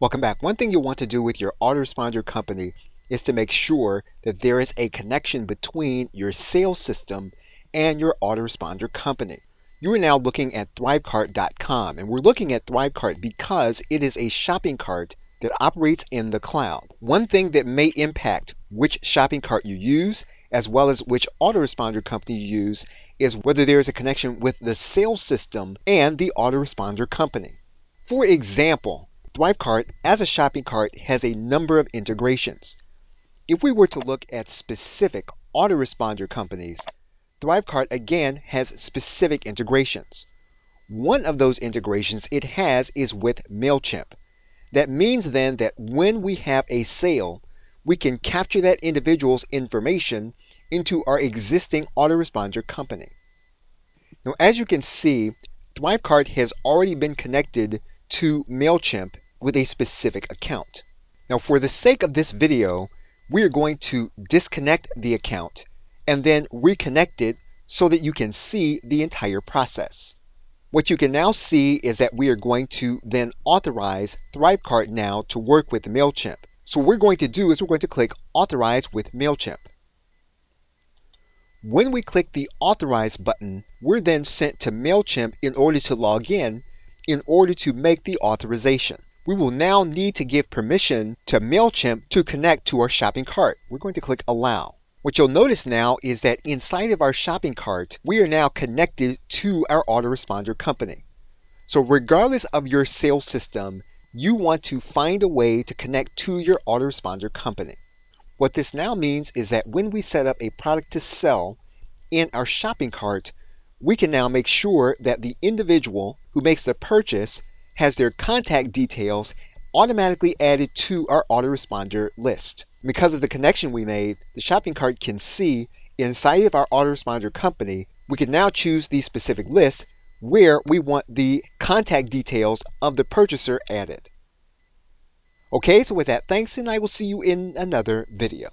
Welcome back. One thing you'll want to do with your autoresponder company is to make sure that there is a connection between your sales system and your autoresponder company. You are now looking at ThriveCart.com, and we're looking at ThriveCart because it is a shopping cart that operates in the cloud. One thing that may impact which shopping cart you use, as well as which autoresponder company you use, is whether there is a connection with the sales system and the autoresponder company. For example, ThriveCart as a shopping cart has a number of integrations. If we were to look at specific autoresponder companies, ThriveCart again has specific integrations. One of those integrations it has is with MailChimp. That means then that when we have a sale, we can capture that individual's information into our existing autoresponder company. Now, as you can see, ThriveCart has already been connected to MailChimp with a specific account. Now, for the sake of this video, we are going to disconnect the account and then reconnect it so that you can see the entire process. What you can now see is that we are going to then authorize ThriveCart now to work with MailChimp. So what we're going to do is we're going to click Authorize with MailChimp. When we click the Authorize button, we're then sent to MailChimp in order to log in order to make the authorization. We will now need to give permission to MailChimp to connect to our shopping cart. We're going to click Allow. What you'll notice now is that inside of our shopping cart, we are now connected to our autoresponder company. So regardless of your sales system, you want to find a way to connect to your autoresponder company. What this now means is that when we set up a product to sell in our shopping cart, we can now make sure that the individual who makes the purchase has their contact details automatically added to our autoresponder list. Because of the connection we made, the shopping cart can see inside of our autoresponder company, we can now choose the specific list where we want the contact details of the purchaser added. Okay, so with that, thanks, and I will see you in another video.